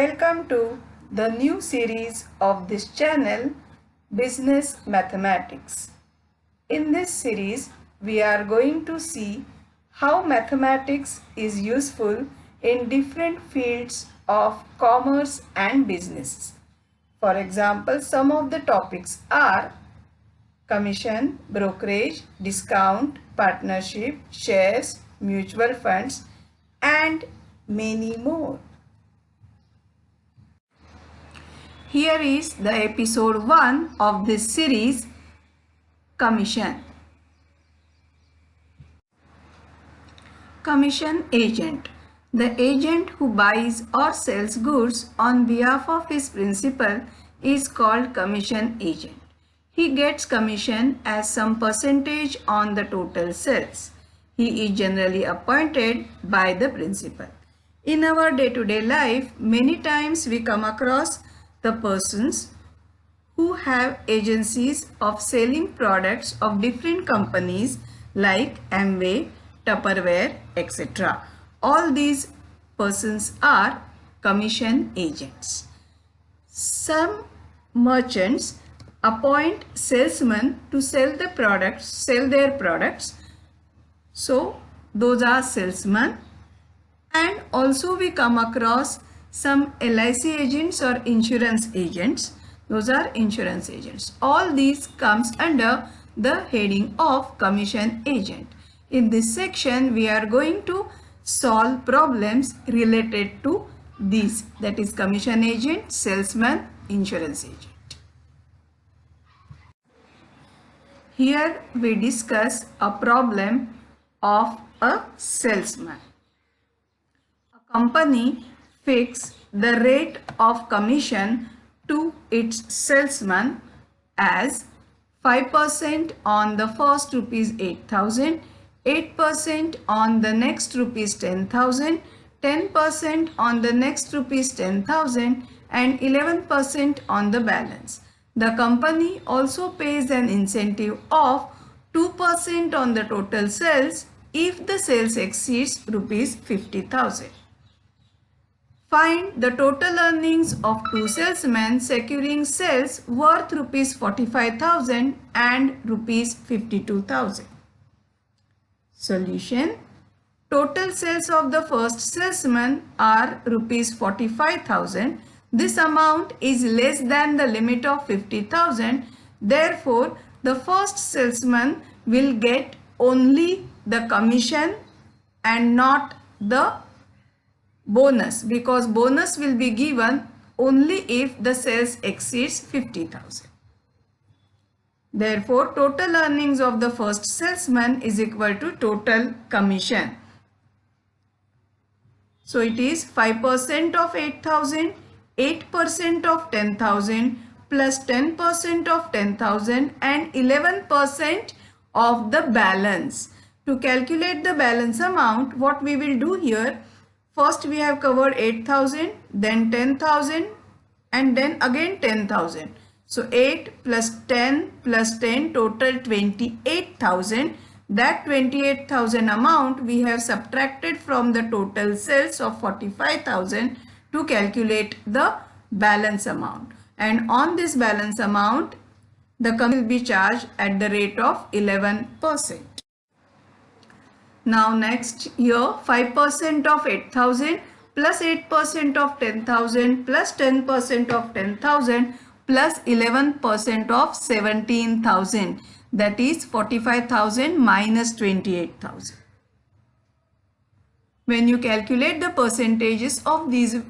Welcome to the new series of this channel, Business Mathematics. In this series, we are going to see how mathematics is useful in different fields of commerce and business. For example, some of the topics are commission, brokerage, discount, partnership, shares, mutual funds, and many more. Here is the episode 1 of this series, Commission. Commission agent. The agent who buys or sells goods on behalf of his principal is called commission agent. He gets commission as some percentage on the total sales. He is generally appointed by the principal. In our day-to-day life, many times we come across the persons who have agencies of selling products of different companies like Amway, Tupperware, etc. All these persons are commission agents. Some merchants appoint salesmen to sell their products. So those are salesmen. And also we come across some LIC agents or insurance agents. Those are insurance agents. All these comes under the heading of commission agent. In this section, we are going to solve problems related to these, that is commission agent, salesman, insurance agent. Here we discuss a problem of a salesman. A company fix the rate of commission to its salesman as 5% on the first rupees 8,000, 8% on the next rupees 10,000, 10% on the next rupees 10,000 and 11% on the balance. The company also pays an incentive of 2% on the total sales if the sales exceeds rupees 50,000. Find the total earnings of two salesmen securing sales worth rupees 45,000 and rupees 52,000. Solution. Total sales of the first salesman are rupees 45,000. This amount is less than the limit of 50,000. Therefore, the first salesman will get only the commission and not the bonus, because bonus will be given only if the sales exceeds 50,000. Therefore, total earnings of the first salesman is equal to total commission. So it is 5% of 8,000, 8% of 10,000 plus 10% of 10,000 and 11% of the balance. To calculate the balance amount, what we will do here, first we have covered 8,000, then 10,000 and then again 10,000. So 8 plus 10 plus 10 total 28,000. That 28,000 amount we have subtracted from the total sales of 45,000 to calculate the balance amount. And on this balance amount, the company will be charged at the rate of 11%. Now next here 5% of 8,000 plus 8% of 10,000 plus 10% of 10,000 plus 11% of 17,000, that is 45,000 minus 28,000. When you calculate the percentages of these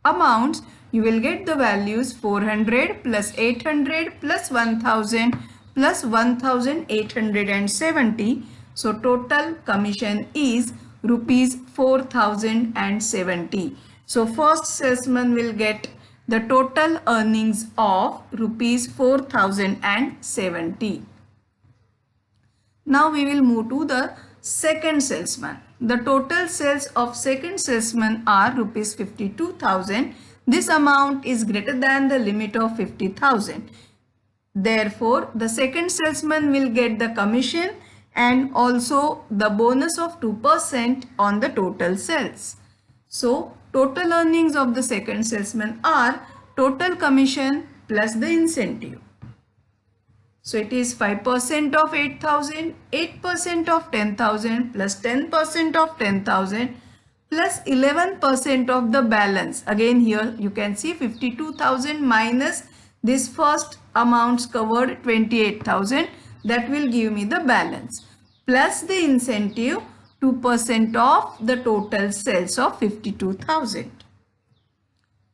amounts, you will get the values 400 plus 800 plus 1,000 plus 1,870. So total commission is rupees 4,070. So first salesman will get the total earnings of rupees 4,070. Now we will move to the second salesman. The total sales of second salesman are rupees 52,000. This amount is greater than the limit of 50,000. Therefore, the second salesman will get the commission and also the bonus of 2% on the total sales. So total earnings of the second salesman are total commission plus the incentive. So it is 5% of 8,000, 8% of 10,000 plus 10% of 10,000 plus 11% of the balance. Again here you can see 52,000 minus this first amounts covered 28,000, that will give me the balance, plus the incentive 2% of the total sales of 52,000.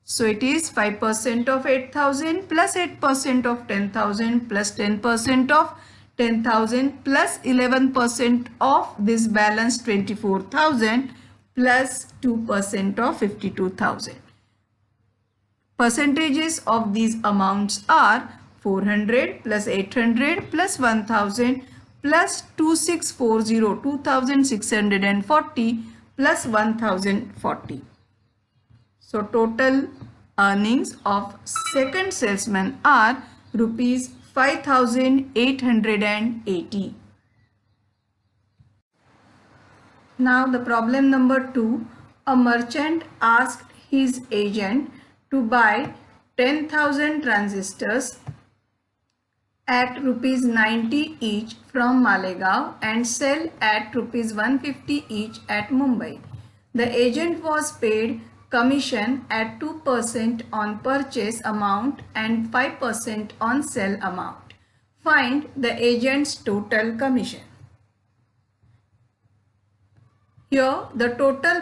So it is 5% of 8,000 plus 8% of 10,000 plus 10% of 10,000 plus 11% of this balance 24,000 plus 2% of 52,000. Percentages of these amounts are 400 plus 800 plus 1000 plus 2640, 2640 plus 1040. So total earnings of second salesman are rupees 5,880. Now the problem number 2. A merchant asked his agent to buy 10,000 transistors at rupees 90 each from Malegaon and sell at rupees 150 each at Mumbai. The agent was paid commission at 2% on purchase amount and 5% on sell amount. Find the agent's total commission. Here the total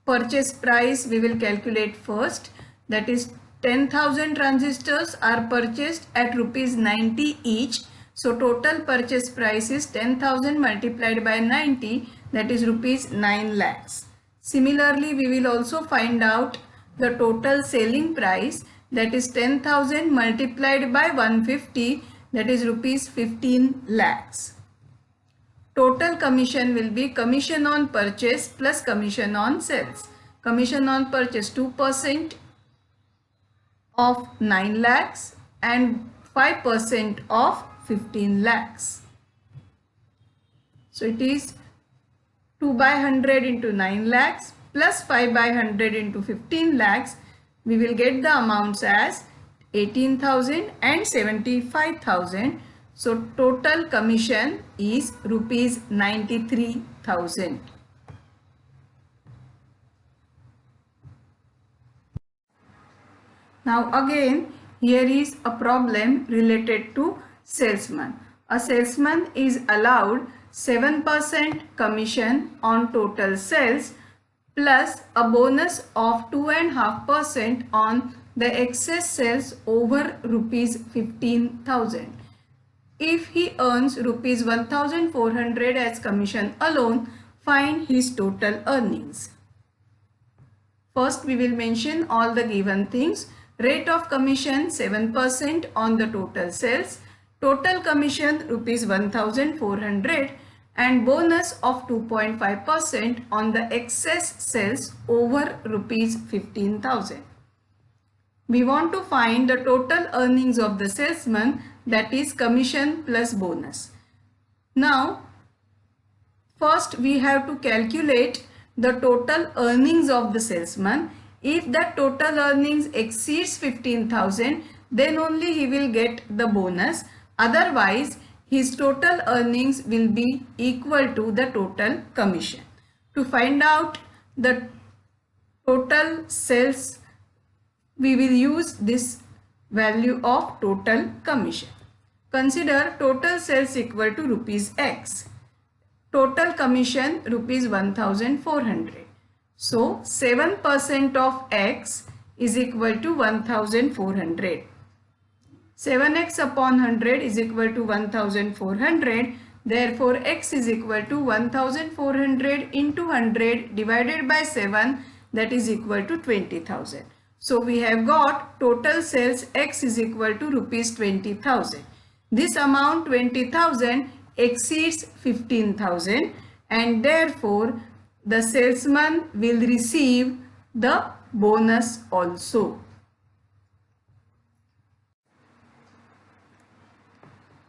purchase price we will calculate first, that is 10,000 transistors are purchased at rupees 90 each. So total purchase price is 10,000 multiplied by 90, that is rupees 9 lakhs. Similarly, we will also find out the total selling price, that is 10,000 multiplied by 150, that is rupees 15 lakhs. Total commission will be commission on purchase plus commission on sales. Commission on purchase 2% of 9 lakhs and 5% of 15 lakhs. So it is 2 by 100 into 9 lakhs plus 5 by 100 into 15 lakhs. We will get the amounts as 18,000 and 75,000. So total commission is rupees 93,000. Now again here is a problem related to salesman. A salesman is allowed 7% commission on total sales plus a bonus of 2.5% on the excess sales over rupees 15,000. If he earns rupees 1,400 as commission alone, find his total earnings. First we will mention all the given things. Rate of commission 7% on the total sales, total commission rupees 1,400 and bonus of 2.5% on the excess sales over rupees 15,000. We want to find the total earnings of the salesman, that is commission plus bonus. Now first we have to calculate the total earnings of the salesman. If that total earnings exceeds 15,000, then only he will get the bonus. Otherwise, his total earnings will be equal to the total commission. To find out the total sales, we will use this value of total commission. Consider total sales equal to rupees X. Total commission rupees 1,400. So 7% of X is equal to 1,400. 7x upon 100 is equal to 1,400. Therefore, X is equal to 1,400 into 100 divided by 7, that is equal to 20,000. So we have got total sales X is equal to rupees 20,000. This amount 20,000 exceeds 15,000 and therefore the salesman will receive the bonus also.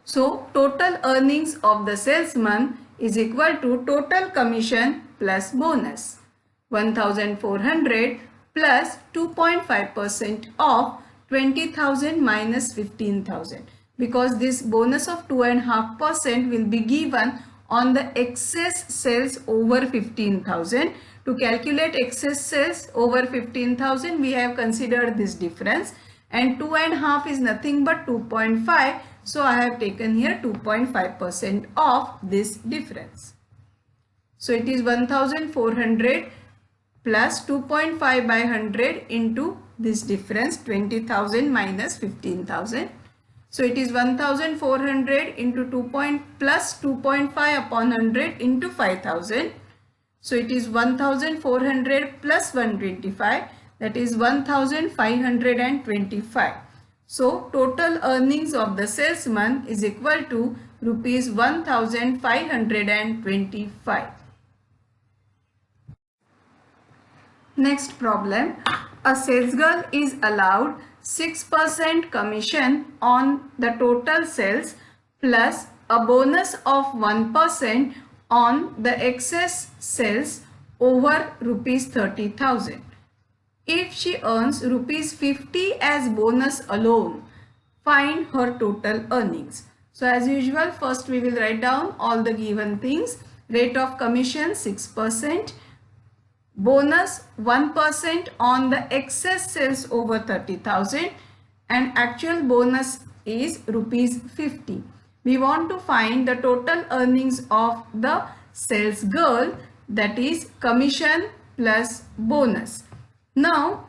So total earnings of the salesman is equal to total commission plus bonus. 1,400 plus 2.5% of 20,000 minus 15,000, because this bonus of 2.5% will be given on the excess sales over 15,000. To calculate excess sales over 15,000, we have considered this difference, and 2.5 is nothing but 2.5. So I have taken here 2.5% of this difference. So it is 1,400 plus 2.5 by 100 into this difference, 20,000 minus 15,000. So it is 1,400 into 2 plus 2.5 upon 100 into 5,000. So it is 1,400 plus 125, that is 1,525. So total earnings of the salesman is equal to rupees 1,525. Next problem. A salesgirl is allowed 6% commission on the total sales plus a bonus of 1% on the excess sales over rupees 30,000. If she earns rupees 50 as bonus alone, find her total earnings. So as usual, first we will write down all the given things. Rate of commission 6%, bonus 1% on the excess sales over 30,000, and actual bonus is rupees 50. We want to find the total earnings of the sales girl, that is commission plus bonus. Now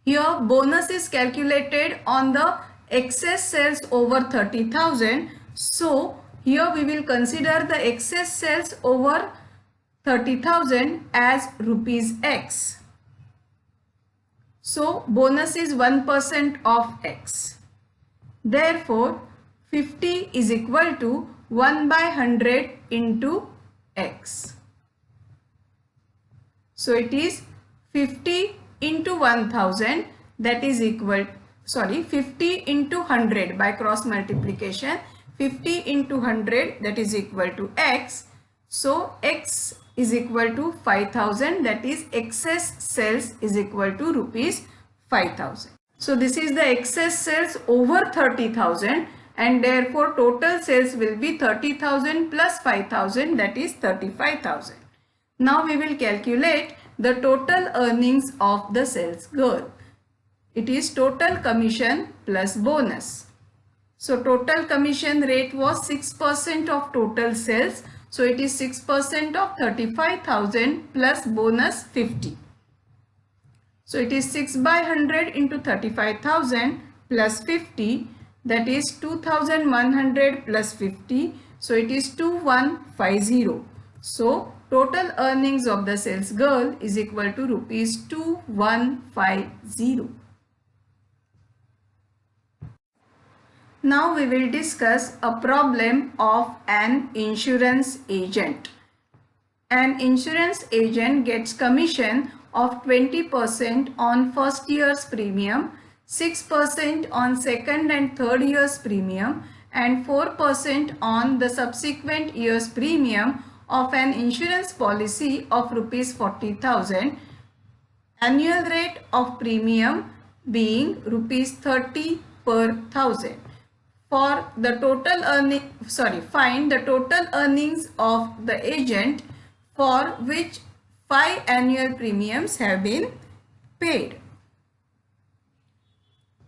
here bonus is calculated on the excess sales over 30,000. So here we will consider the excess sales over 30,000 as rupees X. So bonus is 1% of X. Therefore 50 is equal to 1 by 100 into X. So it is 50 into 1000, that is equal, 50 into 100 by cross multiplication. 50 into 100, that is equal to X. So X is equal to 5,000, that is excess sales is equal to rupees 5,000. So this is the excess sales over 30,000, and therefore total sales will be 30,000 plus 5,000, that is 35,000. Now we will calculate the total earnings of the sales girl. It is total commission plus bonus. So total commission rate was 6% of total sales. So it is 6% of 35,000 plus bonus 50. So it is 6 by 100 into 35,000 plus 50, that is 2,100 plus 50. So it is 2,150. So total earnings of the sales girl is equal to rupees 2,150. Now we will discuss a problem of an insurance agent. An insurance agent gets commission of 20% on first year's premium, 6% on second and third year's premium, and 4% on the subsequent year's premium of an insurance policy of rupees 40,000. Annual rate of premium being rupees 30 per thousand. For the total find the total earnings of the agent for which 5 annual premiums have been paid.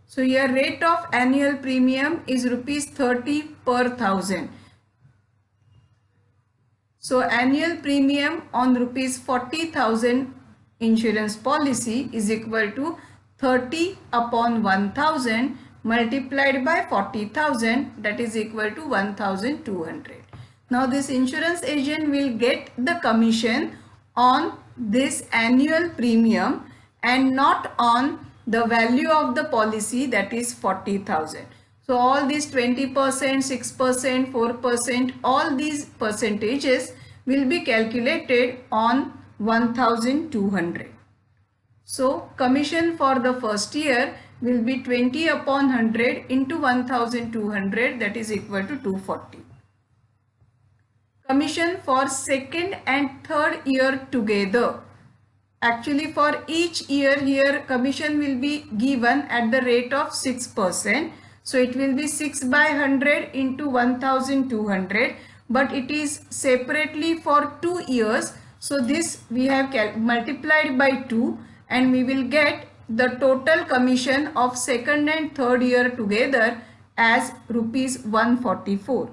So your rate of annual premium is rupees 30 per thousand. So annual premium on rupees 40,000 insurance policy is equal to 30 upon 1,000 multiplied by 40,000, that is equal to 1,200. Now this insurance agent will get the commission on this annual premium and not on the value of the policy, that is 40,000. So all these 20%, 6%, 4%, all these percentages will be calculated on 1,200. So commission for the first year will be 20 upon 100 into 1,200, that is equal to 240. Commission for second and third year together Actually for each year here commission will be given at the rate of 6%. So it will be 6 by 100 into 1200, but it is separately for 2 years. So this we have multiplied by 2 and we will get the total commission of second and third year together as rupees 144.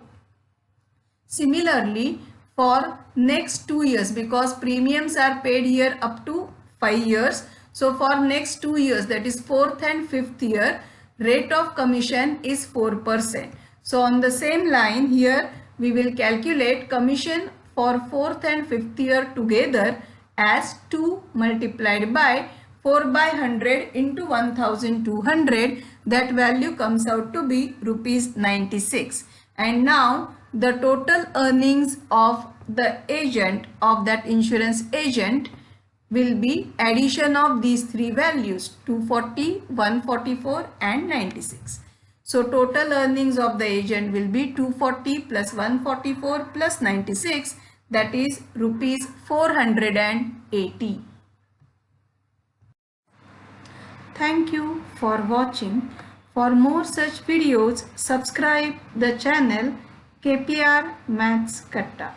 Similarly, for next 2 years, because premiums are paid here up to 5 years. So for next 2 years, that is 4th and 5th year, rate of commission is 4%. So on the same line here, we will calculate commission for 4th and 5th year together as 2 multiplied by 4 by 100 into 1200. That value comes out to be rupees 96. And now the total earnings of the agent, of that insurance agent, will be addition of these three values, 240, 144 and 96. So total earnings of the agent will be 240 plus 144 plus 96, that is rupees 480. Thank you for watching. For more such videos, subscribe the channel KPR Maths Katta.